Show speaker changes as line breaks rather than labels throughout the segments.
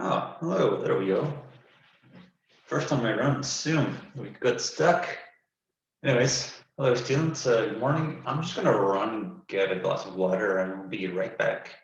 Oh, hello, there we go. First time I run Zoom, we got stuck. Anyways, hello students, good morning. I'm just gonna run, get a glass of water, and I'll be right back.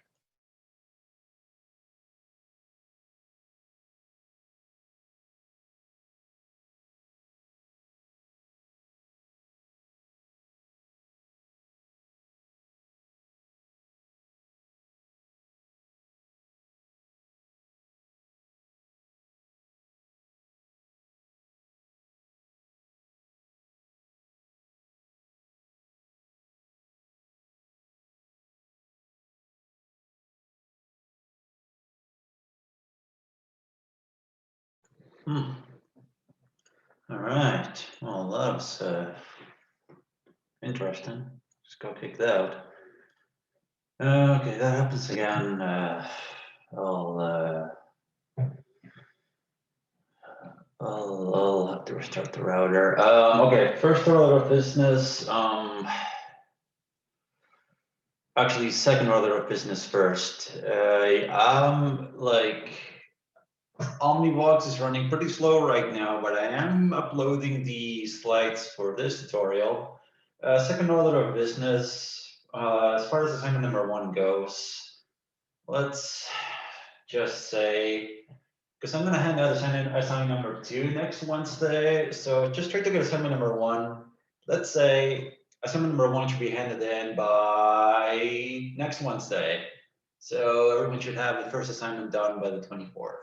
All right, well, that was interesting. Just got kicked out. Okay, that happens again. I'll have to restart the router. Okay, first order of business. Actually, second order of business first. Omnivox is running pretty slow right now, but I am uploading the slides for this tutorial. Second order of business, as far as assignment number 1 goes, let's just say, because I'm going to hand out assignment number 2 next Wednesday. So just try to get assignment number 1. Let's say assignment number 1 should be handed in by next Wednesday. So everyone should have the first assignment done by the 24th.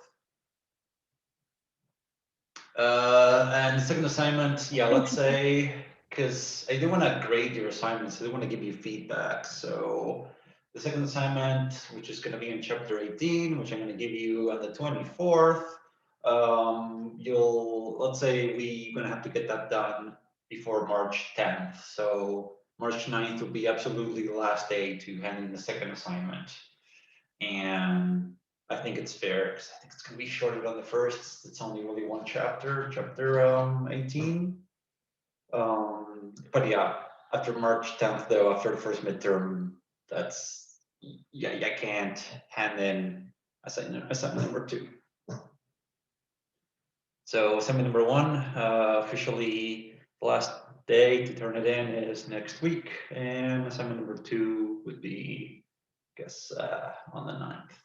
And the second assignment, yeah, let's say, because I do want to grade your assignments, I do want to give you feedback. So the second assignment, which is going to be in chapter 18, which I'm going to give you on the 24th, let's say we're going to have to get that done before March 10th. So March 9th will be absolutely the last day to hand in the second assignment. And I think it's fair because I think it's going to be shorter than the first. It's only really one chapter, chapter 18. But yeah, after March 10th, though, after the first midterm, that's, yeah, I can't hand in assignment number 2. So assignment number 1, officially the last day to turn it in is next week. And assignment number 2 would be, I guess, on the 9th.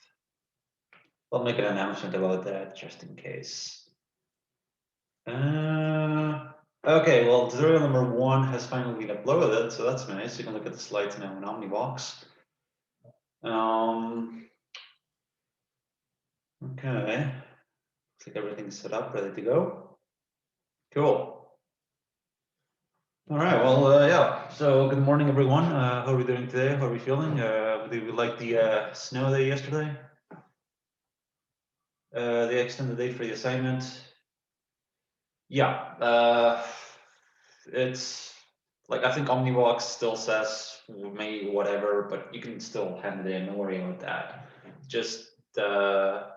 I'll make an announcement about that just in case. Okay, well, tutorial number 1 has finally been uploaded, so that's nice. You can look at the slides now in Omnivox. Okay, looks like everything's set up, ready to go. Cool. All right, well, yeah, so good morning, everyone. How are we doing today? How are we feeling? Did we like the snow day yesterday? The extended date for the assignment? Yeah, it's like, I think Omnivox still says May whatever, but you can still hand it in, don't worry about that. Just the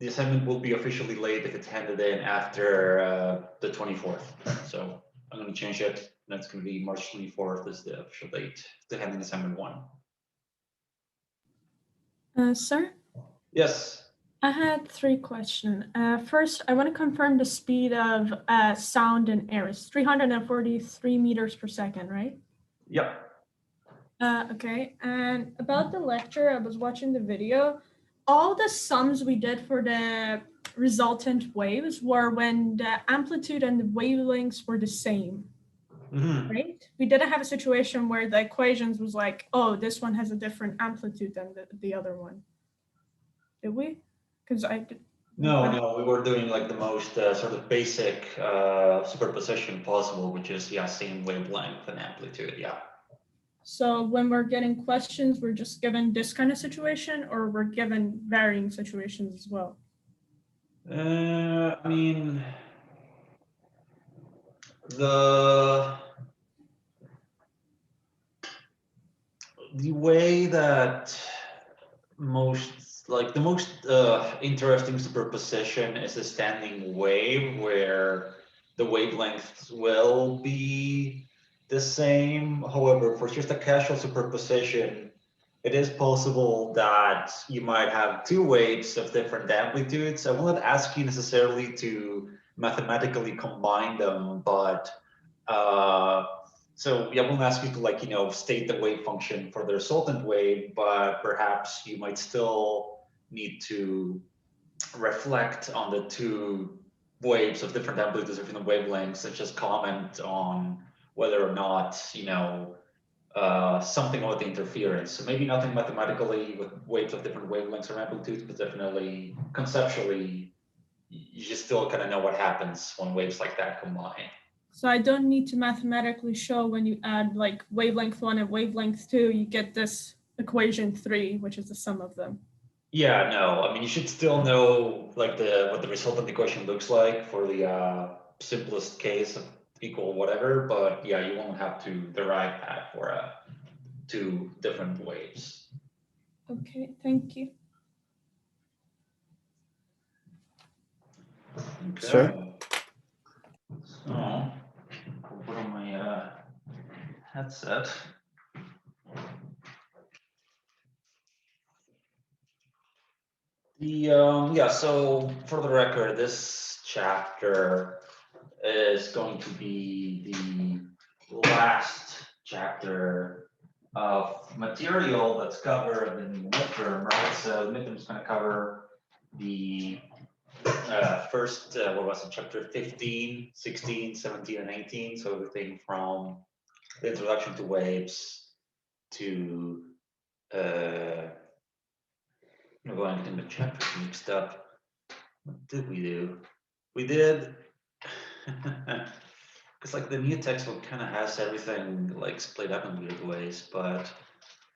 assignment will be officially late if it's handed in after the 24th. So I'm going to change it. That's going to be March 24th is the official date to hand in assignment 1.
Sir?
Yes.
I had 3 questions. First, I want to confirm the speed of sound in air is 343 meters per second, right?
Yep.
Okay, and about the lecture, I was watching the video. All the sums we did for the resultant waves were when the amplitude and the wavelengths were the same, right? We didn't have a situation where the equations was like, oh, this one has a different amplitude than the other one. Did we? Because I did.
No, we were doing like the most sort of basic superposition possible, which is, yeah, same wavelength and amplitude, yeah.
So when we're getting questions, we're just given this kind of situation, or we're given varying situations as well?
I mean, the way that the most interesting superposition is a standing wave where the wavelengths will be the same. However, for just a casual superposition, it is possible that you might have two waves of different amplitudes. I will not ask you necessarily to mathematically combine them, but so I won't ask you to, like, state the wave function for the resultant wave, but perhaps you might still need to reflect on the two waves of different amplitudes, different wavelengths, and just comment on whether or not, something about the interference. So maybe nothing mathematically with waves of different wavelengths or amplitudes, but definitely conceptually, you just still kind of know what happens when waves like that combine.
So I don't need to mathematically show when you add like wavelength 1 and wavelength 2, you get this equation 3, which is the sum of them.
Yeah, no, I mean, you should still know like what the resultant equation looks like for the simplest case of equal whatever, but yeah, you won't have to derive that for two different waves.
Okay, thank you.
Okay.
Sure.
So I'll put on my headset. Yeah, so for the record, this chapter is going to be the last chapter of material that's covered in the midterm, right? So the midterm is going to cover the first, what was it, chapter 15, 16, 17, and 18. So everything from the introduction to waves to, I'm going to get the chapters mixed up. What did we do? We did, because like the new textbook kind of has everything like split up in weird ways, but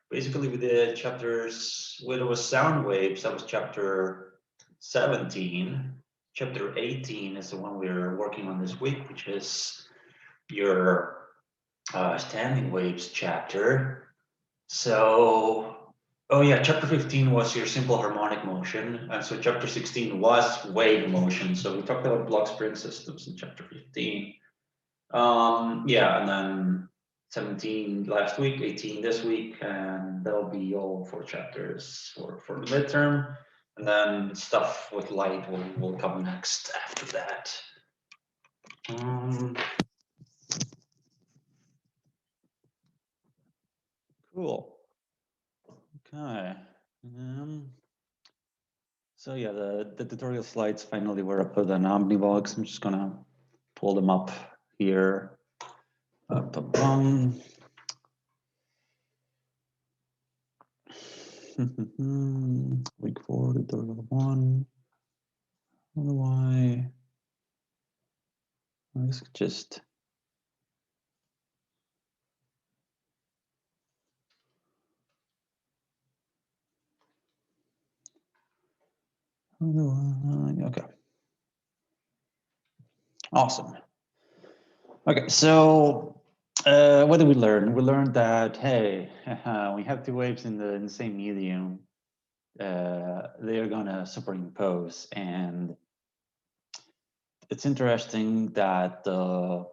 basically we did chapters where there was sound waves. That was chapter 17. Chapter 18 is the one we're working on this week, which is your standing waves chapter. So, oh yeah, chapter 15 was your simple harmonic motion, and so chapter 16 was wave motion. So we talked about block spring systems in chapter 15. Yeah, and then 17 last week, 18 this week, and that'll be all 4 chapters for the midterm. And then stuff with light will come next after that. Cool. Okay. So yeah, the tutorial slides finally were uploaded on Omnivox. I'm just gonna pull them up here. Week 4, tutorial 1. I don't know why. Let's just. Okay. Awesome. Okay, so what did we learn? We learned that, hey, we have 2 waves in the same medium. They are gonna superimpose, and it's interesting that the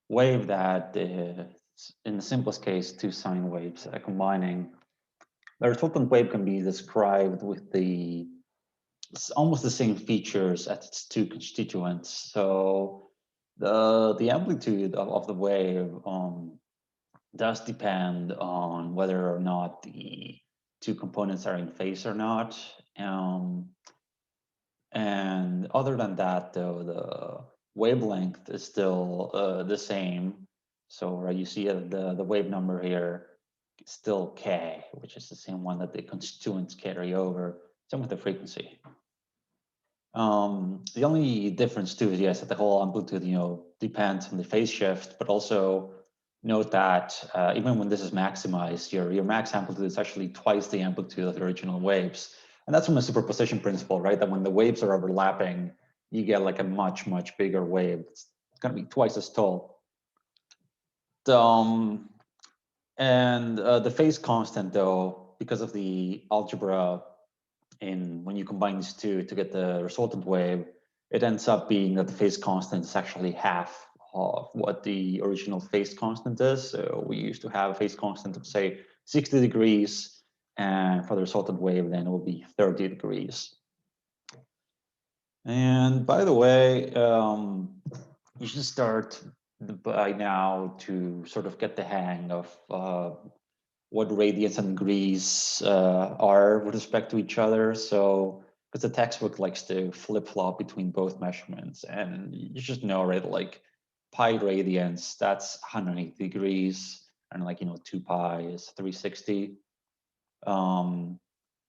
wave that in the simplest case, 2 sine waves combining, the resultant wave can be described with it's almost the same features as its 2 constituents. So the amplitude of the wave does depend on whether or not the 2 components are in phase or not. And other than that, though, the wavelength is still the same. So you see the wave number here is still k, which is the same one that the constituents carry over. Same with the frequency. The only difference too is, yes, that the whole amplitude, depends on the phase shift, but also note that even when this is maximized, your max amplitude is actually twice the amplitude of the original waves. And that's from the superposition principle, right? That when the waves are overlapping, you get like a much, much bigger wave. It's going to be twice as tall. And the phase constant, though, because of the algebra when you combine these two to get the resultant wave, it ends up being that the phase constant is actually half of what the original phase constant is. So we used to have a phase constant of, say, 60 degrees,
And for the resultant wave, then it will be 30 degrees. And by the way, you should start by now to sort of get the hang of what radians and degrees are with respect to each other. So, because the textbook likes to flip-flop between both measurements, and you should know, right, like pi radians, that's 180 degrees, and like, 2 pi is 360.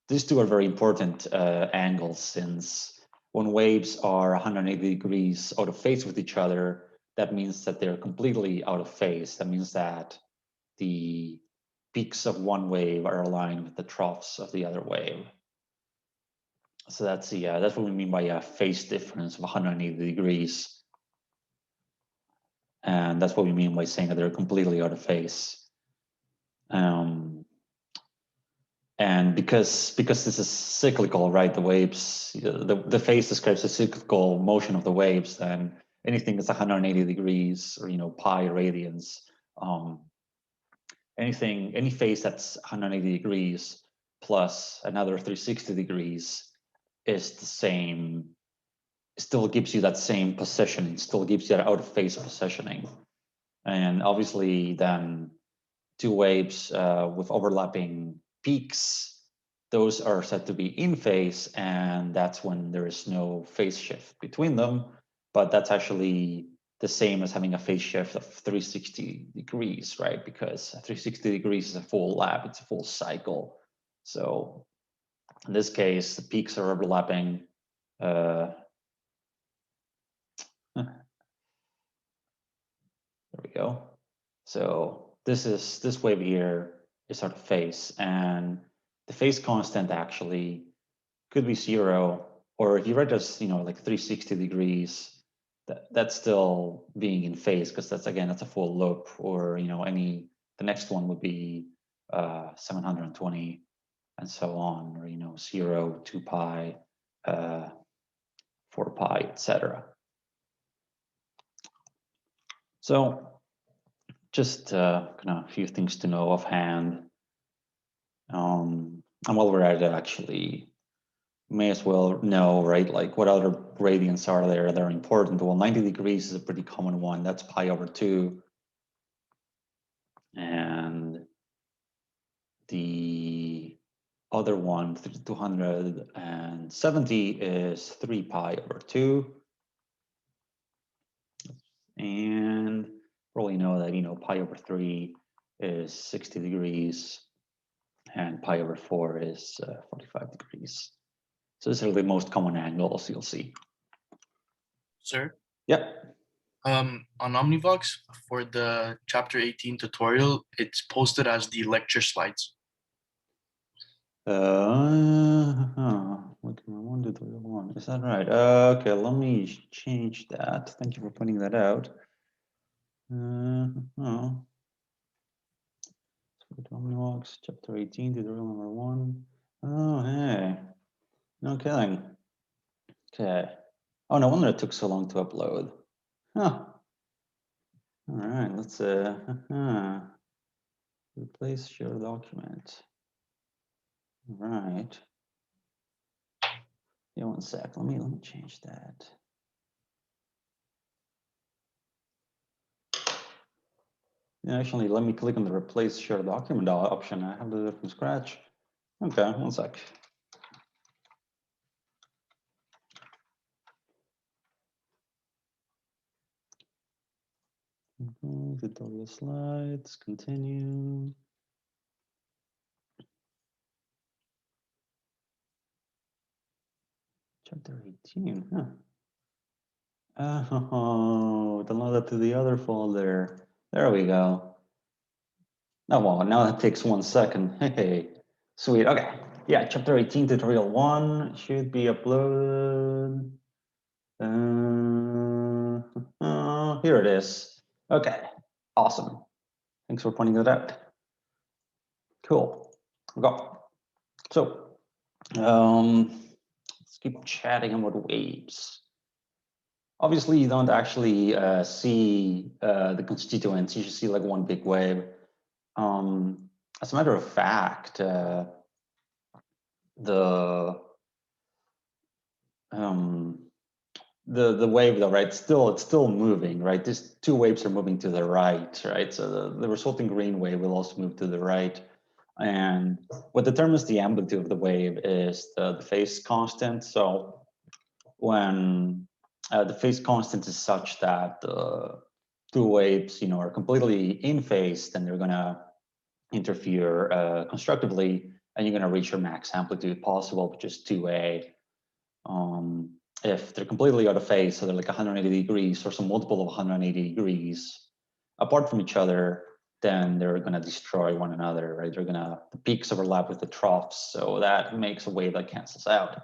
These two are very important angles, since when waves are 180 degrees out of phase with each other, that means that they're completely out of phase. That means that the peaks of one wave are aligned with the troughs of the other wave. So that's what we mean by a phase difference of 180 degrees. And that's what we mean by saying that they're completely out of phase. And because this is cyclical, right? The waves, the phase describes the cyclical motion of the waves. Then anything that's 180 degrees or pi radians, any phase that's 180 degrees plus another 360 degrees is the same. Still gives you that same positioning. Still gives you that out of phase positioning. And obviously, then two waves with overlapping peaks, those are said to be in phase, and that's when there is no phase shift between them. But that's actually the same as having a phase shift of 360 degrees, right? Because 360 degrees is a full lap, it's a full cycle. So in this case, the peaks are overlapping. There we go. So this wave here is out of phase, and the phase constant actually could be 0, or if you write as like 360 degrees, that's still being in phase, because that's a full loop, or the next one would be 720 and so on, or 0, 2 pi, 4 pi, etc. So just kind of a few things to know offhand. And while we're at it, actually, may as well know, right, like what other gradients are there that are important. Well, 90 degrees is a pretty common one. That's pi over 2. And the other one, 270, is 3 pi over 2. And probably know that, pi over 3 is 60 degrees. And pi over 4 is 45 degrees. So these are the most common angles you'll see.
Sir?
Yeah.
On Omnivox, for the chapter 18 tutorial, it's posted as the lecture slides.
One tutorial 1. Is that right? Okay, let me change that. Thank you for pointing that out. Omnivox, chapter 18, tutorial number 1. Oh, hey. No kidding. Okay. Oh, no wonder it took so long to upload. Huh. All right, let's replace share document. All right. Yeah, one sec. Let me change that. Yeah, actually, let me click on the replace share document option. I have to do it from scratch. Okay, one sec. Tutorial slides, continue. Chapter 18, huh? Oh, download that to the other folder. There we go. Oh, well, now that takes 1 second. Hey, sweet. Okay. Yeah, chapter 18, tutorial 1 should be uploaded. Here it is. Okay, awesome. Thanks for pointing that out. Cool. Go. So, let's keep chatting about waves. Obviously, you don't actually see the constituents. You just see like one big wave. As a matter of fact, the the wave though, right? It's still moving, right? These two waves are moving to the right, right? So the resulting green wave will also move to the right. And what determines the amplitude of the wave is the phase constant. So when the phase constant is such that the two waves, are completely in phase, then they're gonna interfere constructively, and you're gonna reach your max amplitude possible, which is 2A. If they're completely out of phase, so they're like 180 degrees or some multiple of 180 degrees apart from each other, then they're going to destroy one another, right? The peaks overlap with the troughs, so that makes a wave that cancels out.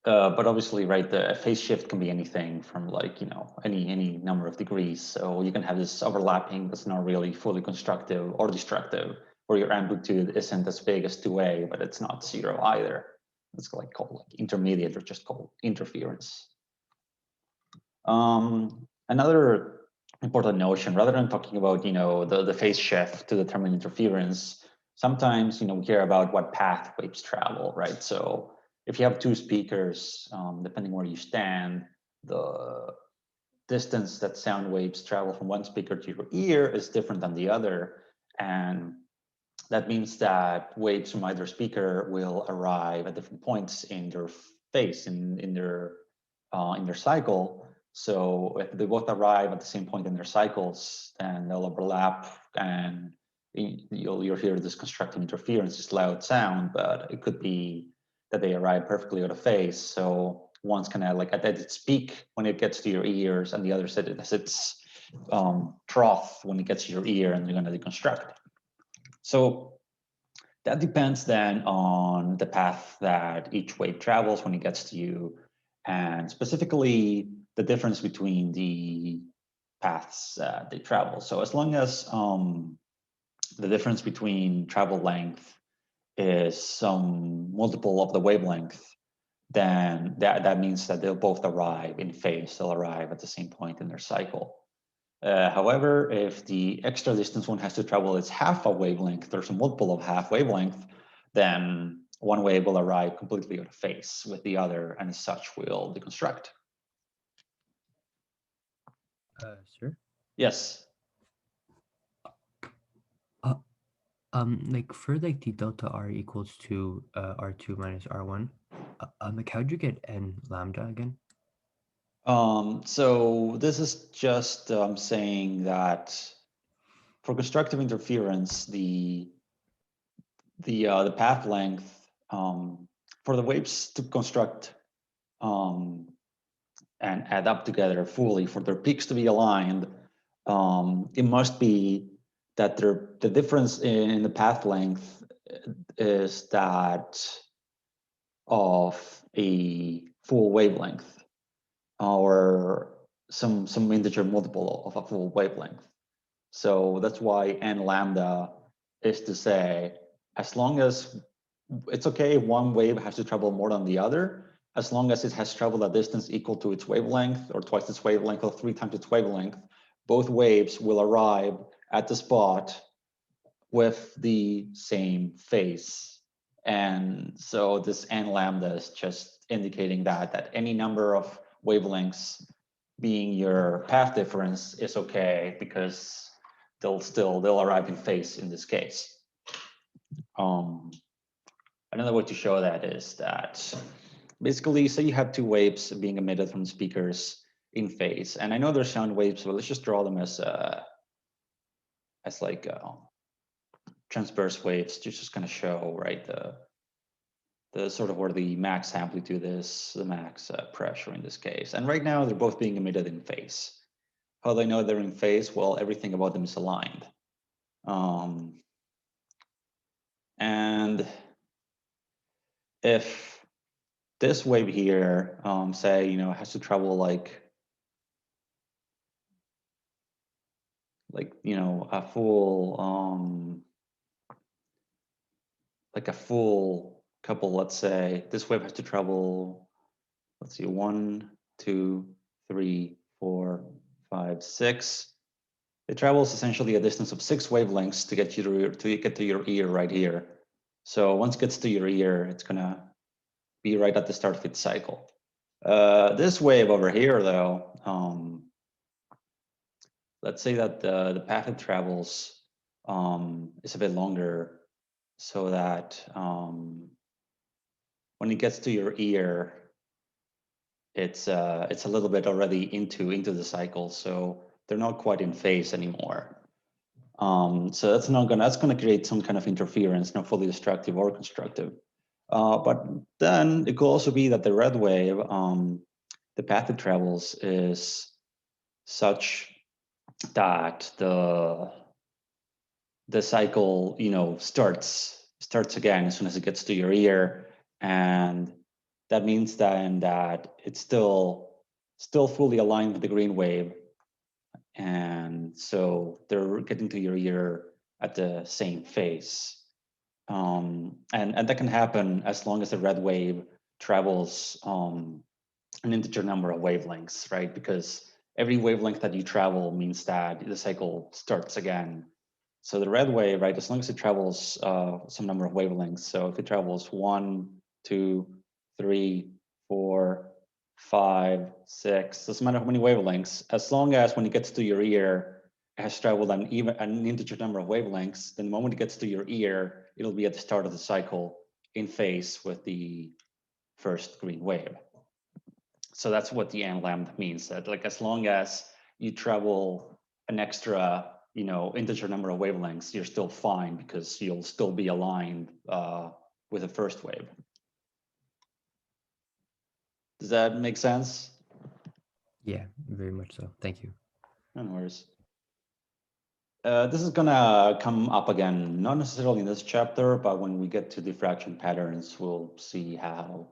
But obviously, right, the phase shift can be anything from like, any number of degrees. So you can have this overlapping that's not really fully constructive or destructive, where your amplitude isn't as big as 2A, but it's not 0 either. It's called intermediate, or just called interference. Another important notion, rather than talking about, the phase shift to determine interference, sometimes, we hear about what path waves travel, right? So if you have two speakers, depending where you stand, the distance that sound waves travel from one speaker to your ear is different than the other. And that means that waves from either speaker will arrive at different points in their phase, in their cycle. So if they both arrive at the same point in their cycles, then they'll overlap, and you'll hear this constructive interference, this loud sound. But it could be that they arrive perfectly out of phase. So one's kind of like at its peak when it gets to your ears, and the other side has its trough when it gets to your ear, and they're going to deconstruct. So that depends then on the path that each wave travels when it gets to you, and specifically the difference between the paths they travel. So as long as the difference between travel length is some multiple of the wavelength, then that means that they'll both arrive in phase. They'll arrive at the same point in their cycle. However, if the extra distance one has to travel is half a wavelength, or some multiple of half wavelength, then one wave will arrive completely out of phase with the other, and as such will deconstruct.
Sir?
Yes.
Like for like the delta R equals to R2 minus R1, like how'd you get N lambda again?
So this is just saying that for constructive interference, the path length for the waves to construct and add up together fully, for their peaks to be aligned, it must be that the difference in the path length is that of a full wavelength, or some integer multiple of a full wavelength. So that's why n lambda is to say, as long as it's okay if one wave has to travel more than the other, as long as it has traveled a distance equal to its wavelength, or twice its wavelength, or 3 times its wavelength, both waves will arrive at the spot with the same phase. And so this n lambda is just indicating that any number of wavelengths being your path difference is okay, because they'll arrive in phase in this case. Another way to show that is that basically, say you have two waves being emitted from speakers in phase, and I know they're sound waves, but let's just draw them as like transverse waves, to just kind of show, right, the sort of where the max amplitude is, the max pressure in this case. And right now they're both being emitted in phase. How do I know they're in phase? Well, everything about them is aligned. And if this wave here, say, has to travel like a full, like a full couple, let's say this wave has to travel, let's see, 1, 2, 3, 4, 5, 6. It travels essentially a distance of 6 wavelengths to get to your ear right here. So once it gets to your ear, it's gonna be right at the start of its cycle. This wave over here, though, let's say that the path it travels is a bit longer, so that when it gets to your ear, it's a little bit already into the cycle, so they're not quite in phase anymore. So that's gonna create some kind of interference, not fully destructive or constructive. But then it could also be that the red wave, the path it travels is such that the cycle, starts again as soon as it gets to your ear, and that means then that it's still fully aligned with the green wave, and so they're getting to your ear at the same phase. And that can happen as long as the red wave travels an integer number of wavelengths, right? Because every wavelength that you travel means that the cycle starts again. So the red wave, right, as long as it travels some number of wavelengths, so if it travels 1, 2, 3, 4, 5, 6, doesn't matter how many wavelengths, as long as when it gets to your ear, it has traveled an integer number of wavelengths, then the moment it gets to your ear, it'll be at the start of the cycle in phase with the first green wave. So that's what the n lambda means, that like as long as you travel an extra integer number of wavelengths, you're still fine because you'll still be aligned with the first wave. Does that make sense?
Yeah, very much so. Thank you.
No worries. This is gonna come up again, not necessarily in this chapter, but when we get to diffraction patterns, we'll see how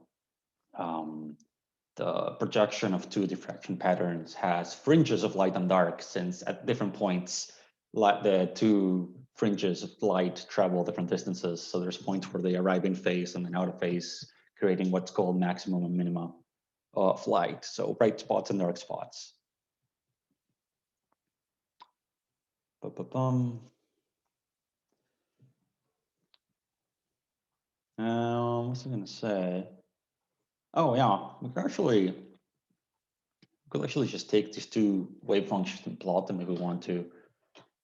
the projection of two diffraction patterns has fringes of light and dark, since at different points, like the two fringes of light travel different distances. So there's points where they arrive in phase and then out of phase, creating what's called maximum and minimum of light. So bright spots and dark spots. What was I gonna say? Oh yeah, we could actually just take these two wave functions and plot them if we want to.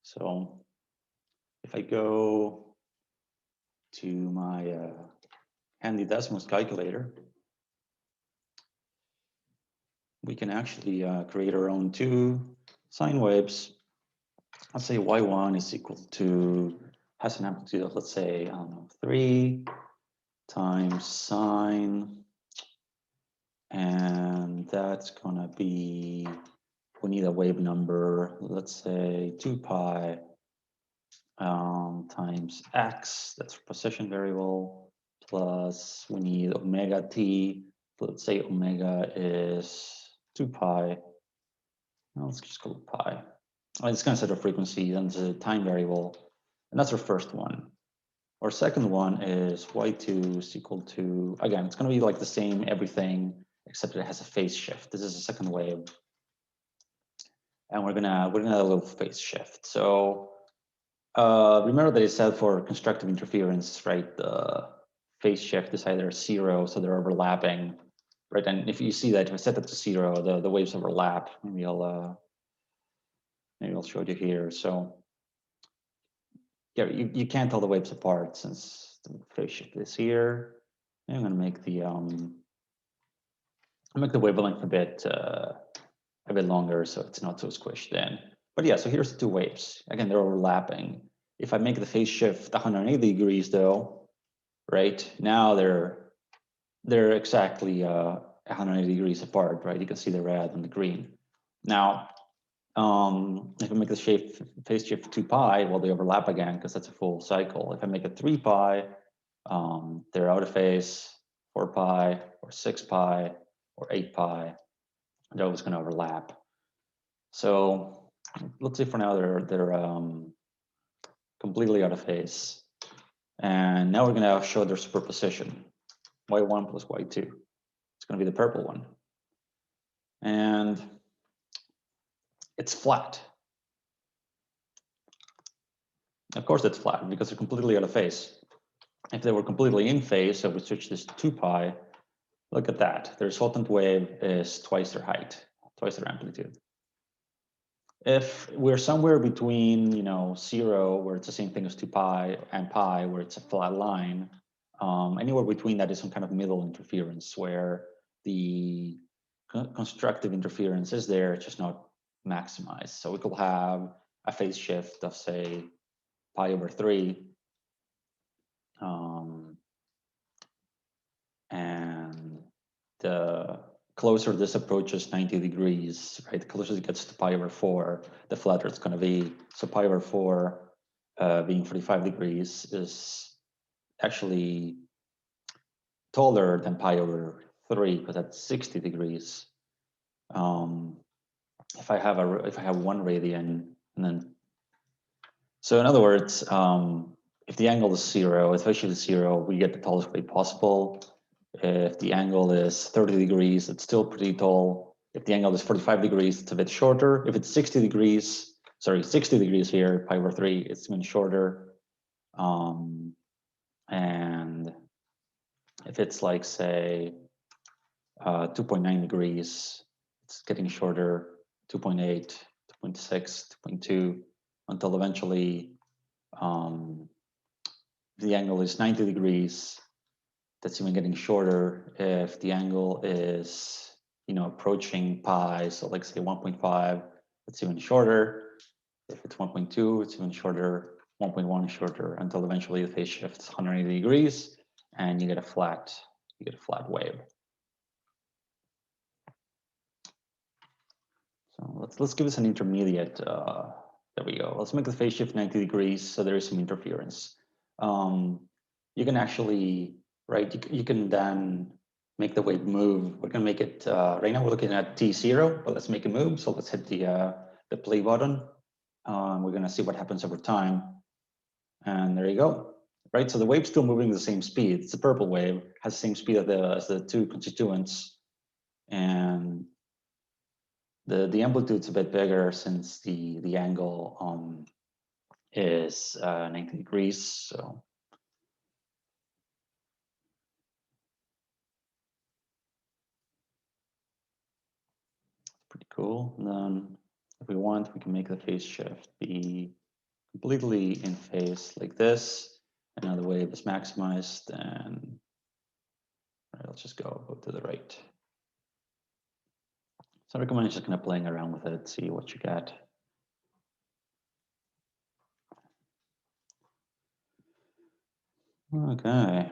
So if I go to my handy Desmos calculator, we can actually create our own two sine waves. Let's say y1 is equal to, has an amplitude of, let's say, I don't know, 3 times sine, and that's gonna be, we need a wave number, let's say 2 pi times x, that's position variable, plus we need omega t, let's say omega is 2 pi, well, let's just call it pi. It's going to set a frequency, then the time variable, and that's our first one. Our second one is y2 is equal to, again, it's going to be like the same everything, except it has a phase shift. This is a second wave, and we're gonna add a little phase shift. So remember that it said for constructive interference, right? The phase shift is either 0, so they're overlapping, right? And if you see that, if I set that to 0, the waves overlap. Maybe I'll show you here. So yeah, you can't tell the waves apart since the phase shift is here. And I'm going to make the wavelength a bit longer, so it's not so squished in. But yeah, so here's the two waves. Again, they're overlapping. If I make the phase shift 180 degrees, though, right now they're exactly 180 degrees apart, right? You can see the red and the green. Now, if I make the phase shift 2 pi, well, they overlap again because that's a full cycle. If I make it 3 pi, they're out of phase. 4 pi or 6 pi or 8 pi, they're always going to overlap. So let's say for now they're completely out of phase, and now we're going to show their superposition, y1 plus y2. It's going to be the purple one, and it's flat. Of course it's flat because they're completely out of phase. if they were completely in phase, so we switch this to 2 pi, look at that. The resultant wave is twice their height, twice their amplitude. If we're somewhere between, 0, where it's the same thing as 2 pi, and pi, where it's a flat line, anywhere between that is some kind of middle interference where the constructive interference is there, it's just not maximized. So we could have a phase shift of, say, pi over 3. And the closer this approaches 90 degrees, right, the closer it gets to pi over 4, the flatter it's going to be. So pi over 4 being 45 degrees is actually taller than pi over 3 because that's 60 degrees. If I have 1 radian, and then, so in other words, if the angle is 0, it's actually 0, we get the tallest wave possible. If the angle is 30 degrees, it's still pretty tall. If the angle is 45 degrees, it's a bit shorter. If it's 60 degrees here, pi over 3, it's even shorter. And if it's like, say, 2.9 degrees, it's getting shorter, 2.8, 2.6, 2.2, until eventually the angle is 90 degrees. That's even getting shorter if the angle is, approaching pi. So like say 1.5, it's even shorter. If it's 1.2, it's even shorter. 1.1 is shorter until eventually the phase shifts 180 degrees and you get a flat wave. So let's give this an intermediate. There we go. Let's make the phase shift 90 degrees so there is some interference. You can actually, right, you can then make the wave move. We're gonna make it, right now we're looking at T0, but let's make it move. So let's hit the play button. We're gonna see what happens over time. And there you go, right? So the wave's still moving at the same speed. It's a purple wave, has the same speed as the two constituents. And the amplitude's a bit bigger since the angle is 90 degrees. So pretty cool. And then if we want, we can make the phase shift be completely in phase like this. And now the wave is maximized, and right, let's just go to the right. So I recommend just kind of playing around with it, see what you get. Okay.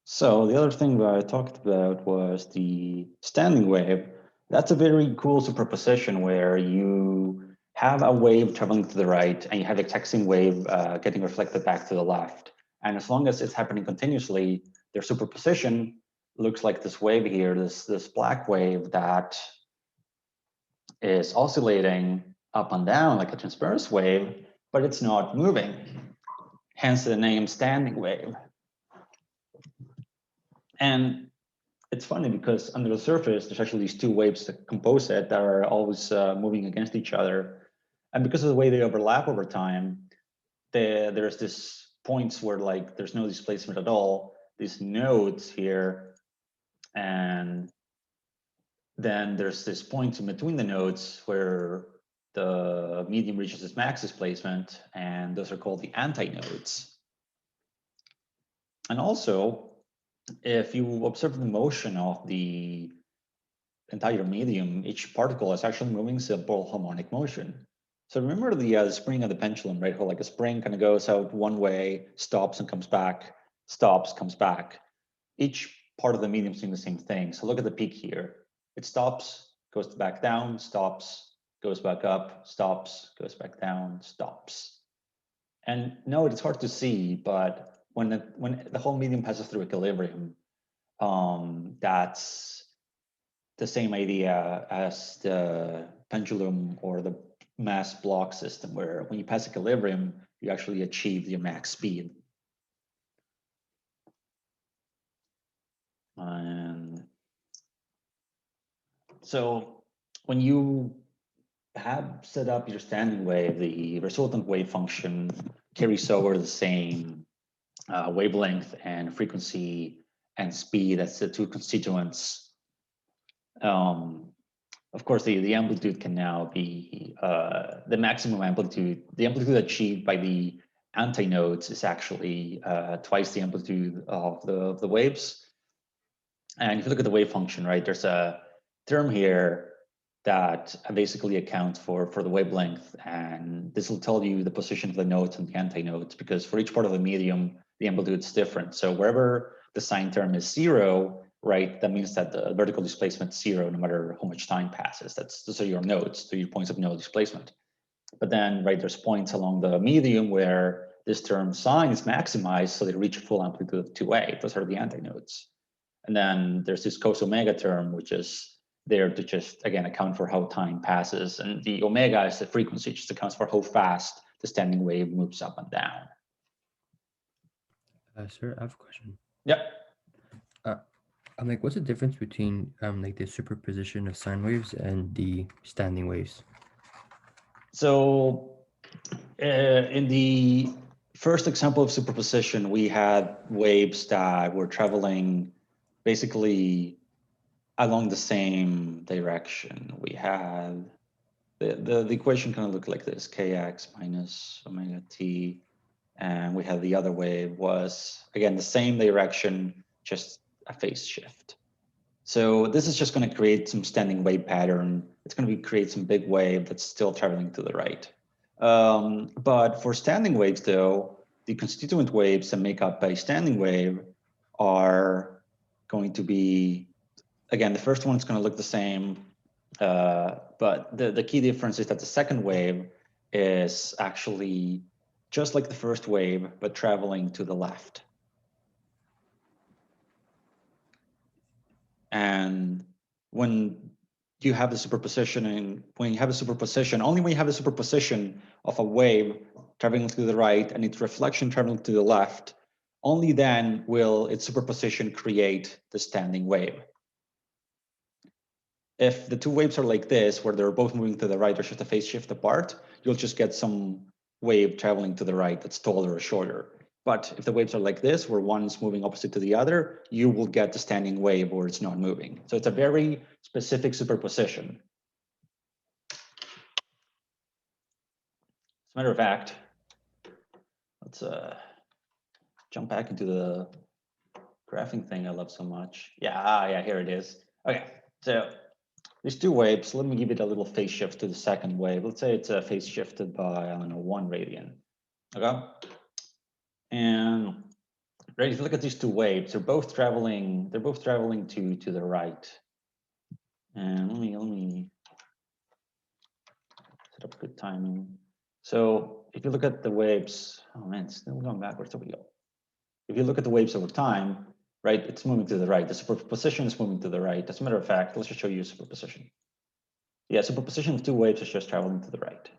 So the other thing that I talked about was the standing wave. That's a very cool superposition where you have a wave traveling to the right and you have a texting wave getting reflected back to the left. And as long as it's happening continuously, their superposition looks like this wave here, this black wave that is oscillating up and down like a transverse wave, but it's not moving. Hence the name standing wave. And it's funny because under the surface, there's actually these two waves that compose it that are always moving against each other. And because of the way they overlap over time, there's this points where like there's no displacement at all, these nodes here. And then there's this point in between the nodes where the medium reaches its max displacement, and those are called the antinodes. And also, if you observe the motion of the entire medium, each particle is actually moving simple harmonic motion. So remember the spring of the pendulum, right? Where like a spring kind of goes out one way, stops and comes back, stops, comes back. Each part of the medium is doing the same thing. So look at the peak here. It stops, goes back down, stops, goes back up, stops, goes back down, stops. And no, it's hard to see, but when the whole medium passes through equilibrium, that's the same idea as the pendulum or the mass block system, where when you pass equilibrium, you actually achieve your max speed. And so when you have set up your standing wave, the resultant wave function carries over the same wavelength and frequency and speed as the two constituents. Of course, the amplitude can now be the maximum amplitude. The amplitude achieved by the antinodes is actually twice the amplitude of the waves. And if you look at the wave function, right, there's a term here that basically accounts for the wavelength, and this will tell you the position of the nodes and the antinodes, because for each part of the medium, the amplitude is different. So wherever the sine term is 0, right, that means that the vertical displacement is 0 no matter how much time passes. Those are your nodes, so your points of node displacement. But then, right, there's points along the medium where this term sine is maximized, so they reach a full amplitude of 2a. Those are the antinodes. And then there's this cos omega term, which is there to just, again, account for how time passes. And the omega is the frequency, it just accounts for how fast the standing wave moves up and down.
Sir, I have a question.
Yep.
I'm like, what's the difference between like the superposition of sine waves and the standing waves?
So in the first example of superposition, we had waves that were traveling basically along the same direction. We had the equation kind of looked like this: kx minus omega t, and we had the other wave was again the same direction, just a phase shift. So this is just going to create some standing wave pattern. It's going to create some big wave that's still traveling to the right. But for standing waves, though, the constituent waves that make up a standing wave are going to be, again, the first one is going to look the same, but the key difference is that the second wave is actually just like the first wave, but traveling to the left. And when you have the superpositioning, when you have a superposition, only when you have a superposition of a wave traveling to the right and its reflection traveling to the left, only then will its superposition create the standing wave. If the two waves are like this, where they're both moving to the right or just a phase shift apart, you'll just get some wave traveling to the right that's taller or shorter. But if the waves are like this, where one's moving opposite to the other, you will get the standing wave where it's not moving. So it's a very specific superposition. As a matter of fact, let's jump back into the graphing thing I love so much. Yeah, here it is. Okay, so these two waves, let me give it a little phase shift to the second wave. Let's say it's a phase shifted by, I don't know, 1 radian. Okay. And right, if you look at these two waves, they're both traveling to the right. And let me set up good timing. So if you look at the waves, oh man, it's still going backwards. There we go. If you look at the waves over time, right, it's moving to the right. The superposition is moving to the right. As a matter of fact, let's just show you a superposition. Yeah, superposition of two waves is just traveling to the right.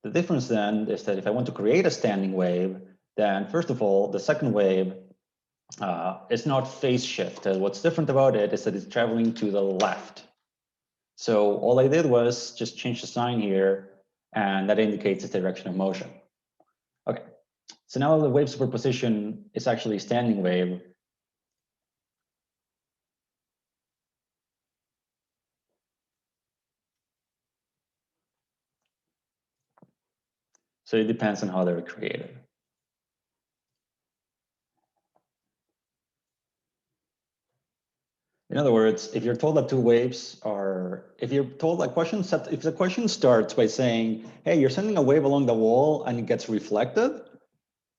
The difference then is that if I want to create a standing wave, then first of all, the second wave is not phase shifted. What's different about it is that it's traveling to the left. So all I did was just change the sign here, and that indicates its direction of motion. Okay, so now the wave superposition is actually a standing wave. So it depends on how they're created. In other words, if you're told that two waves are, if you're told a question, if the question starts by saying, hey, you're sending a wave along the wall and it gets reflected,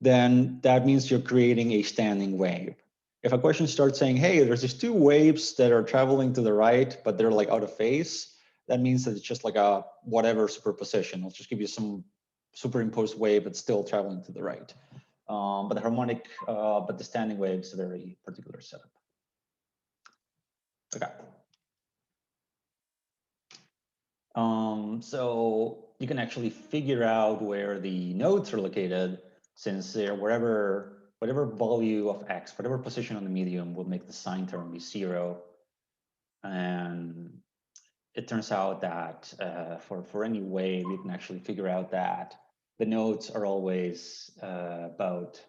then that means you're creating a standing wave. If a question starts saying, hey, there's these two waves that are traveling to the right, but they're like out of phase, that means that it's just like a whatever superposition. I'll just give you some superimposed wave that's still traveling to the right. But the harmonic, but the standing wave is a very particular setup. Okay. So you can actually figure out where the nodes are located, since they're whatever value of x, whatever position on the medium will make the sine term be 0. And it turns out that for any wave, you can actually figure out that the nodes are always about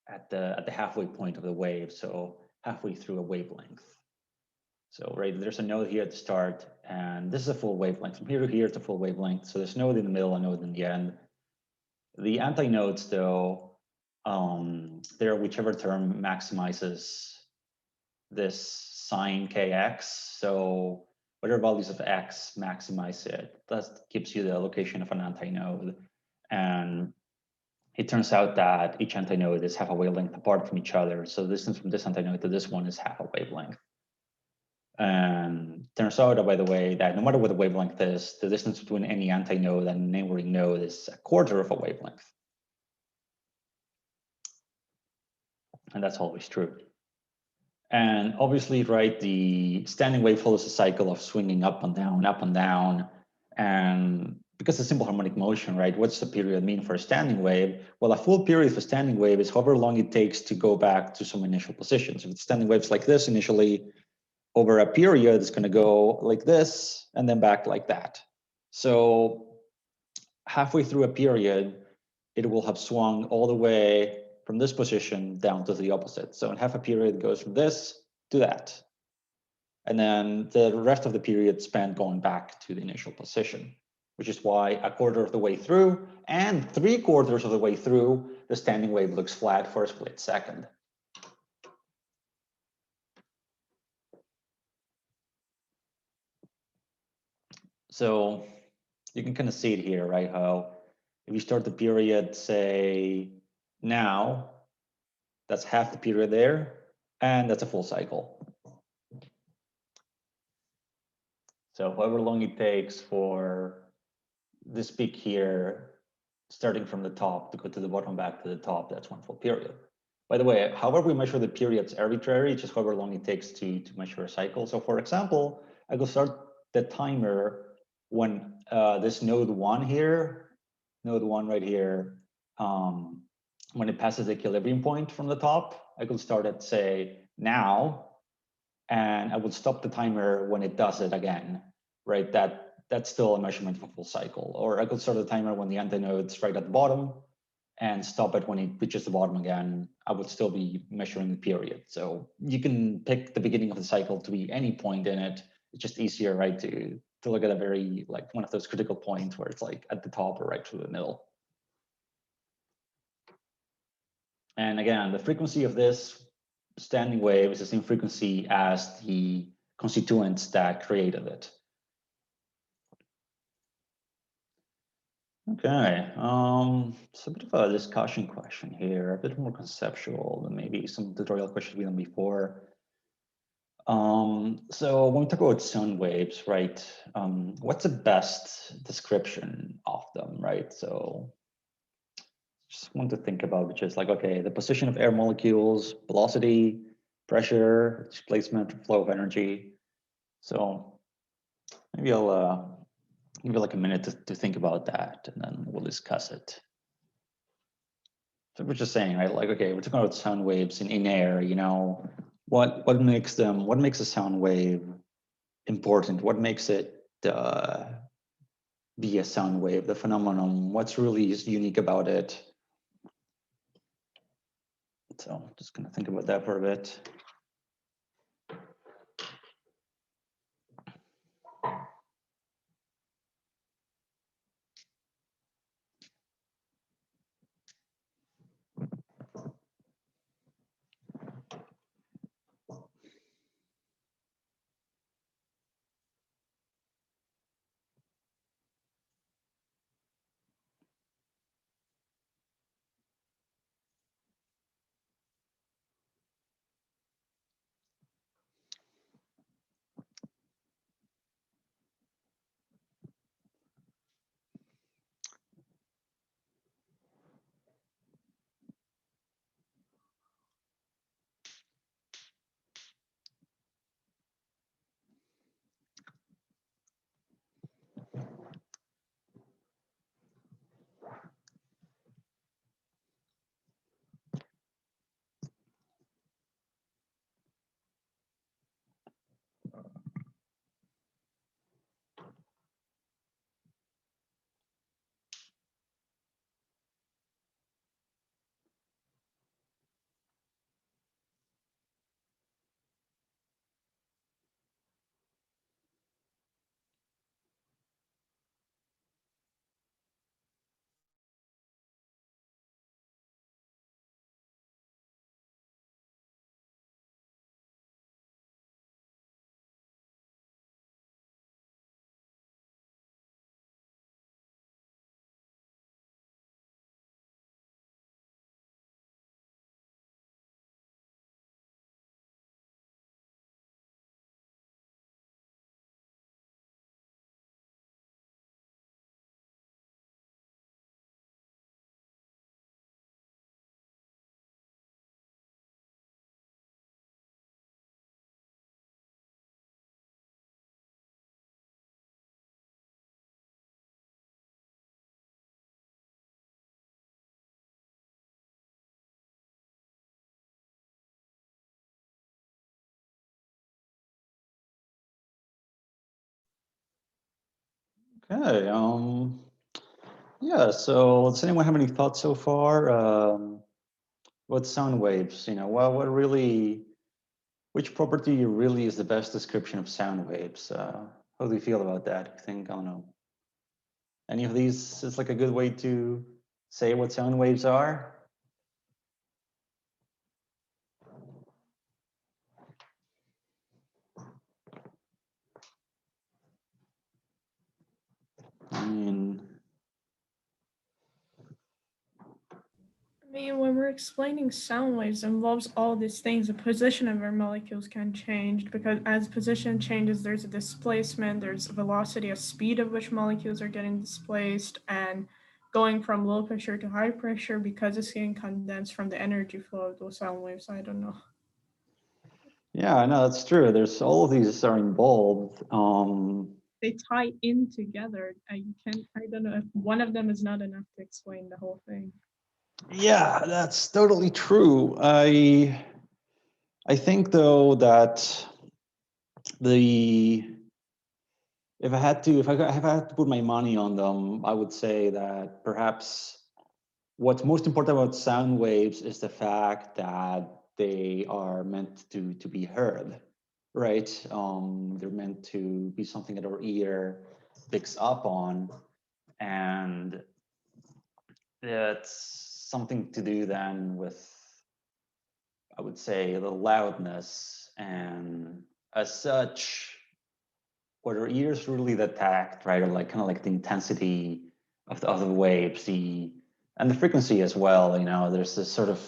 at the halfway point of the wave, so halfway through a wavelength. So right, there's a node here at the start, and this is a full wavelength. From here to here, it's a full wavelength. So there's a node in the middle, a node in the end. The antinodes, though, they're whichever term maximizes this sine kx. So whatever values of x maximize it, that gives you the location of an antinode. And it turns out that each antinode is half a wavelength apart from each other. So the distance from this antinode to this one is half a wavelength. And turns out, by the way, that no matter what the wavelength is, the distance between any antinode and neighboring node is a quarter of a wavelength. And that's always true. And obviously, right, the standing wave follows a cycle of swinging up and down, up and down. And because it's simple harmonic motion, right, what's the period mean for a standing wave? Well, a full period for standing wave is however long it takes to go back to some initial position. So if it's standing waves like this initially, over a period, it's going to go like this and then back like that. So halfway through a period, it will have swung all the way from this position down to the opposite. So in half a period, it goes from this to that. And then the rest of the period spent going back to the initial position, which is why a quarter of the way through and 3/4 of the way through, the standing wave looks flat for a split second. So you can kind of see it here, right? How if you start the period, say now, that's half the period there, and that's a full cycle. So however long it takes for this peak here, starting from the top to go to the bottom, back to the top, that's one full period. By the way, however we measure the period's arbitrary, just however long it takes to measure a cycle. So for example, I will start the timer when this node 1 here, node 1 right here, when it passes the equilibrium point from the top, I could start at, say, now, and I would stop the timer when it does it again, right? That's still a measurement of a full cycle. Or I could start the timer when the antinode's right at the bottom and stop it when it reaches the bottom again. I would still be measuring the period. So you can pick the beginning of the cycle to be any point in it. It's just easier, right, to look at a very, like, one of those critical points where it's like at the top or right through the middle. And again, the frequency of this standing wave is the same frequency as the constituents that created it. Okay, it's a bit of a discussion question here, a bit more conceptual than maybe some tutorial questions we've done before. So when we talk about sound waves, right, what's the best description of them, right? So just want to think about, which is like, okay, the position of air molecules, velocity, pressure, displacement, flow of energy. So maybe I'll give you like a minute to think about that, and then we'll discuss it. So we're just saying, right, like, okay, we're talking about sound waves in air, you know, what makes a sound wave important? What makes it be a sound wave, the phenomenon? What's really unique about it? So I'm just gonna think about that for a bit. Okay. Yeah. So does anyone have any thoughts so far? What sound waves? What really? Which property really is the best description of sound waves? How do you feel about that? You think, I don't know, any of these is like a good way to say what sound waves are?
When we're explaining sound waves, it involves all these things. The position of our molecules can change because as position changes, there's a displacement, there's a velocity, a speed of which molecules are getting displaced, and going from low pressure to high pressure because it's getting condensed from the energy flow of those sound waves. I don't know.
Yeah, no, that's true. There's all of these are involved.
They tie in together. I don't know if one of them is not enough to explain the whole thing.
Yeah, that's totally true. I think though that if I had to put my money on them, I would say that perhaps what's most important about sound waves is the fact that they are meant to be heard, right? They're meant to be something that our ear picks up on, and it's something to do then with, I would say, the loudness, and as such, what our ears really detect, right, are like kind of like the intensity of the waves, and the frequency as well. There's this sort of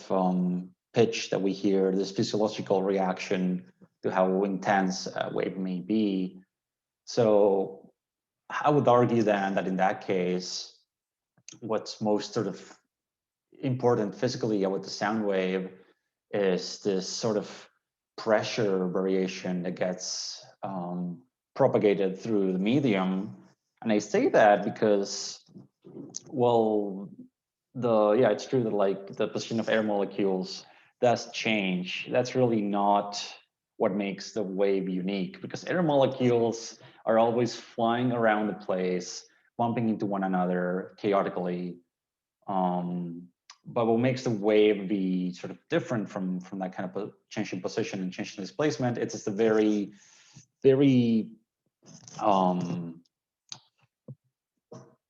pitch that we hear, this physiological reaction to how intense a wave may be. So I would argue then that in that case, what's most sort of important physically about the sound wave is this sort of pressure variation that gets propagated through the medium. And I say that because, well, it's true that like the position of air molecules does change. That's really not what makes the wave unique, because air molecules are always flying around the place, bumping into one another chaotically. But what makes the wave be sort of different from that kind of change in position and change in displacement, it's just a very, very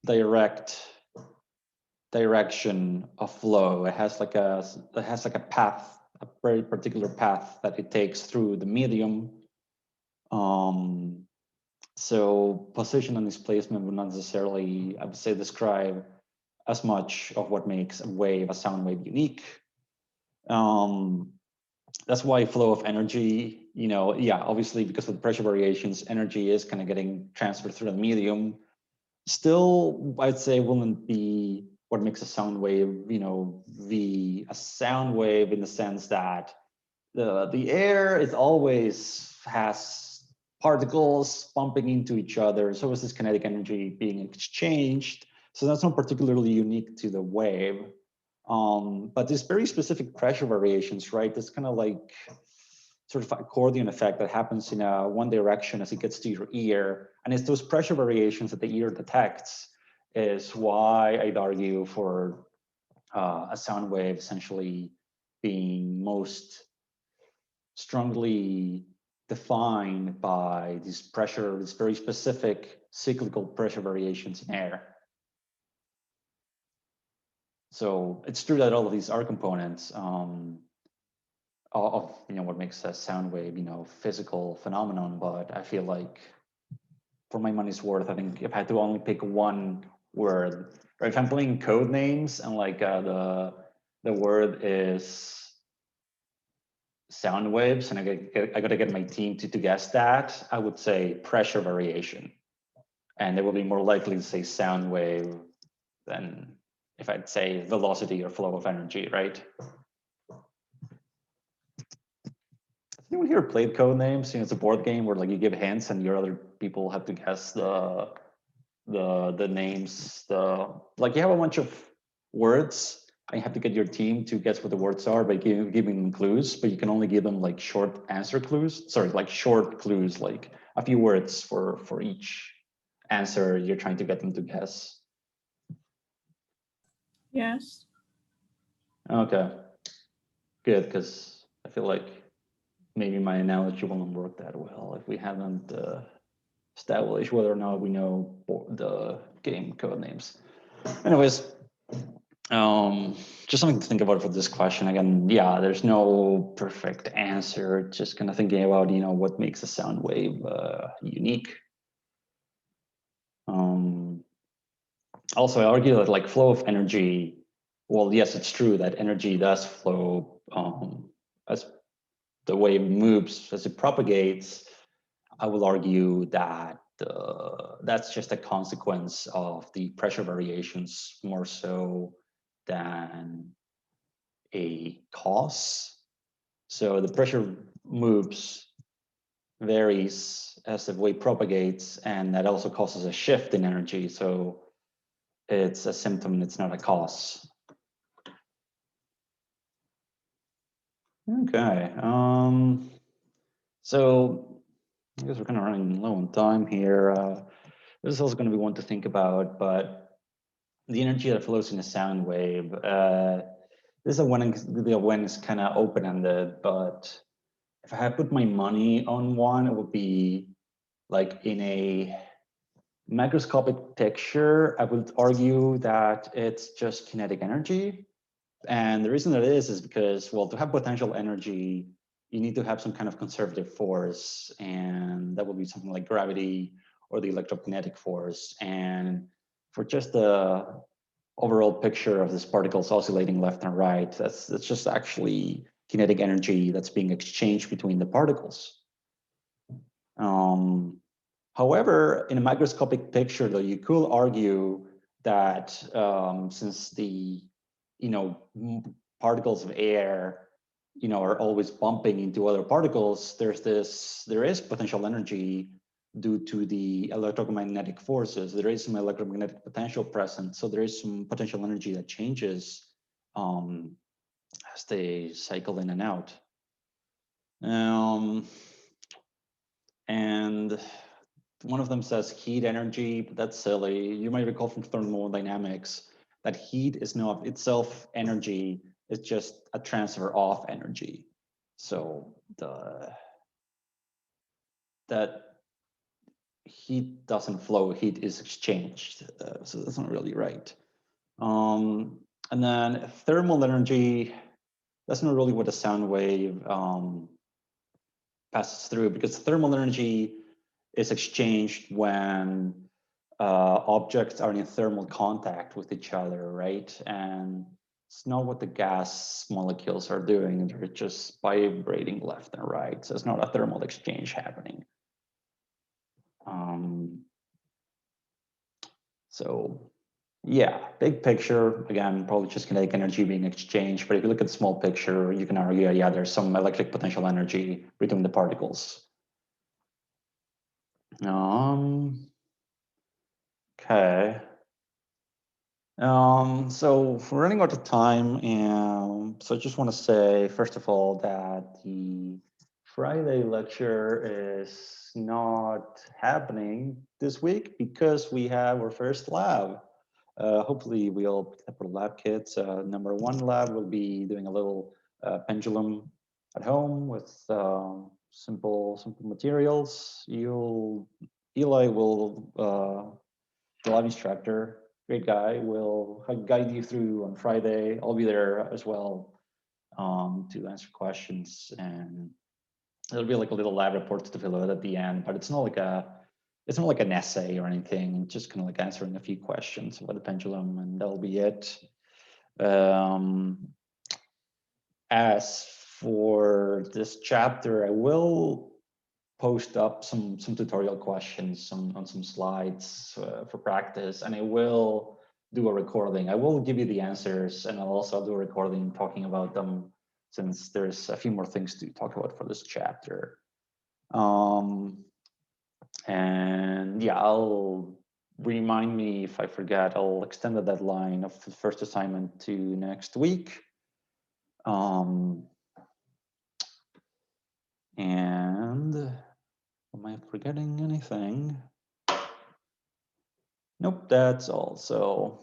direct direction of flow. It has like a path, a very particular path that it takes through the medium. So position and displacement would not necessarily, I would say, describe as much of what makes a sound wave unique. That's why flow of energy, obviously because of the pressure variations, energy is kind of getting transferred through the medium. Still, I'd say wouldn't be what makes a sound wave, be a sound wave in the sense that the air is always has particles bumping into each other. So is this kinetic energy being exchanged. So that's not particularly unique to the wave. But there's very specific pressure variations, right? It's kind of like sort of accordion effect that happens in one direction as it gets to your ear. And it's those pressure variations that the ear detects is why I'd argue for a sound wave essentially being most strongly defined by this pressure, this very specific cyclical pressure variations in air. So it's true that all of these are components of what makes a sound wave, physical phenomenon. But I feel like, for my money's worth, I think if I had to only pick one word, or if I'm playing code names and like the word is sound waves, and I gotta get my team to guess that, I would say pressure variation, and they will be more likely to say sound wave than if I'd say velocity or flow of energy, right? Anyone here played code names? It's a board game where like you give hints and your other people have to guess the names. Like you have a bunch of words and you have to get your team to guess what the words are by giving them clues, but you can only give them like short answer clues. Sorry, like short clues, like a few words for each. answer you're trying to get them to guess?
Yes.
Okay, good, because I feel like maybe my analogy won't work that well if we haven't established whether or not we know the game code names. Anyways, just something to think about for this question. Again, yeah, there's no perfect answer. Just kind of thinking about, what makes a sound wave unique. Also, I argue that like flow of energy, well, yes, it's true that energy does flow as the wave moves, as it propagates. I will argue that that's just a consequence of the pressure variations more so than a cause. So the pressure varies as the wave propagates, and that also causes a shift in energy. So it's a symptom, it's not a cause. Okay, so I guess we're kind of running low on time here. This is also going to be one to think about, but the energy that flows in a sound wave, this is when it's kind of open-ended, but if I had put my money on one, it would be like in a macroscopic picture, I would argue that it's just kinetic energy. And the reason that is because, well, to have potential energy, you need to have some kind of conservative force, and that would be something like gravity or the electrokinetic force. And for just the overall picture of these particles oscillating left and right, that's just actually kinetic energy that's being exchanged between the particles. However, in a microscopic picture, though, you could argue that since the particles of air are always bumping into other particles, there is potential energy due to the electromagnetic forces. There is some electromagnetic potential present, so there is some potential energy that changes as they cycle in and out. And one of them says heat energy, but that's silly. You might recall from thermodynamics that heat is not itself energy, it's just a transfer of energy. So that heat doesn't flow, heat is exchanged. So that's not really right. And then thermal energy, that's not really what a sound wave passes through, because thermal energy is exchanged when objects are in thermal contact with each other, right? And it's not what the gas molecules are doing. They're just vibrating left and right. So it's not a thermal exchange happening. So yeah, big picture, again, probably just kinetic energy being exchanged. But if you look at the small picture, you can argue, yeah, there's some electric potential energy between the particles. Okay. So we're running out of time, and so I just want to say, first of all, that the Friday lecture is not happening this week because we have our first lab. Hopefully we'll pick up our lab kits. Number one lab will be doing a little pendulum at home with simple materials. Eli will, the lab instructor, great guy, will guide you through on Friday. I'll be there as well to answer questions, and it'll be like a little lab report to fill out at the end, but it's not like an essay or anything, just kind of like answering a few questions about the pendulum, and that'll be it. As for this chapter, I will post up some tutorial questions on some slides for practice, and I will do a recording. I will give you the answers, and I'll also do a recording talking about them, since there's a few more things to talk about for this chapter. And yeah, I'll remind me if I forget. I'll extend the deadline of the first assignment to next week. And am I forgetting anything? Nope, that's all. So,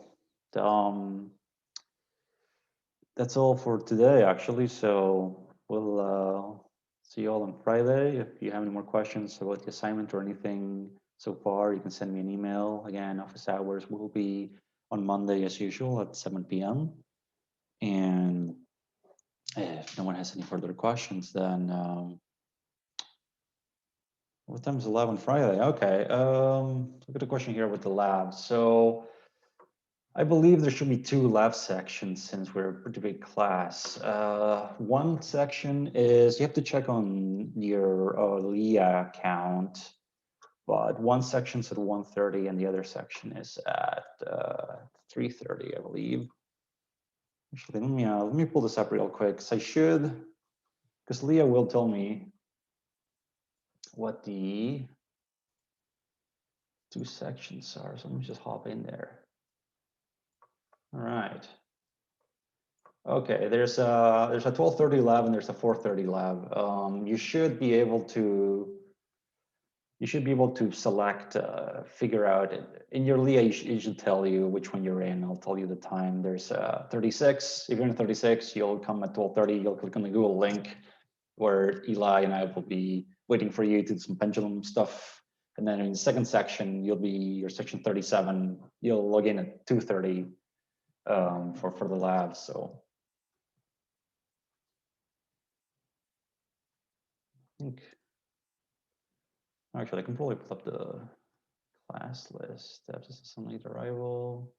that's all for today, actually. So we'll see you all on Friday. If you have any more questions about the assignment or anything so far, you can send me an email. Again, office hours will be on Monday as usual at 7 p.m. And if no one has any further questions, then what time is the lab on Friday? Okay, look at a question here with the lab. So I believe there should be 2 lab sections since we're a pretty big class. One section is you have to check on your LEA count, but one section's at 1:30 and the other section is at 3:30, I believe. Actually, let me pull this up real quick. So I should, because Leah will tell me what the 2 sections are. So let me just hop in there. All right. Okay, there's a 12:30 lab and there's a 4:30 lab. You should be able to select, figure out in your LEA. It should tell you which one you're in. I'll tell you the time. There's 36. If you're in 36, you'll come at 12:30. You'll click on the Google link where Eli and I will be waiting for you to do some pendulum stuff. And then in the second section, your section 37. You'll log in at 2:30 for the lab. So. Actually, I can probably pull up the class list. That's assembly arrival.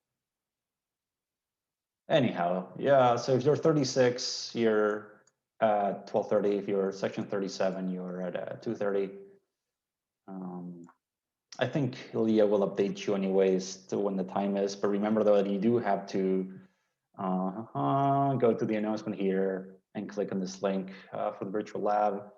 Anyhow, yeah. So if you're 36, you're at 12:30. If you're section 37, you're at 2:30. I think Leah will update you anyways to when the time is. But remember though that you do have to go to the announcement here and click on this link for the virtual lab.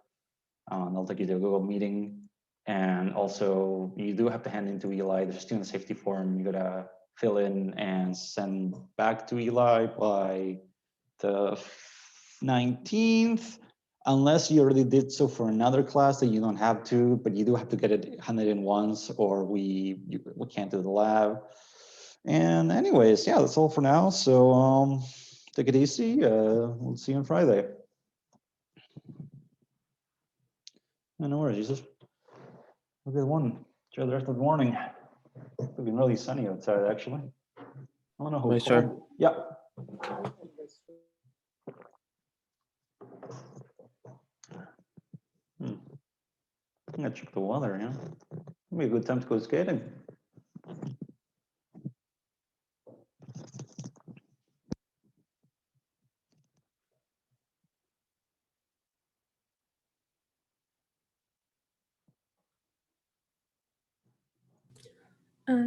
They'll take you to a Google meeting. And also you do have to hand in to Eli, there's a student safety form you gotta fill in and send back to Eli by the 19th, unless you already did so for another class that you don't have to, but you do have to get it handed in once or we can't do the lab. And anyways, yeah, that's all for now. So take it easy. We'll see you on Friday. No worries, Jesus. Have a good one. Enjoy the rest of the morning. It's been really sunny outside, actually. I don't know who
Bye, sir.
called. Yeah. I'm gonna check the weather, yeah. It'll be a good time to go skating.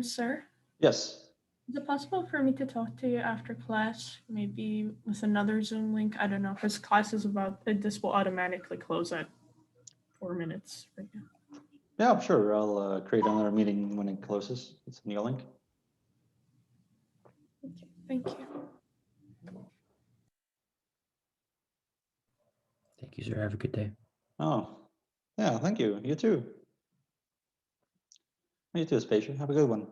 Sir,
Yes.
is it possible for me to talk to you after class, maybe with another Zoom link? I don't know, because class is about, this will automatically close at 4 minutes right now.
Yeah, sure. I'll create another meeting when it closes. It's a new link.
Okay, thank you.
Thank you, sir. Have a good day.
Oh, yeah, thank you. You too. You too, Spacia. Have a good one.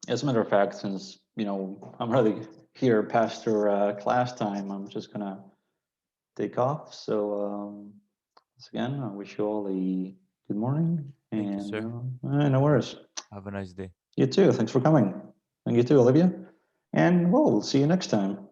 As a matter of fact, since, I'm really here past your class time, I'm just gonna take off. So once again, I wish you all a good morning.
Thank you, sir.
No worries.
Have a nice day.
You too. Thanks for coming. And you too, Olivia. And well, we'll see you next time.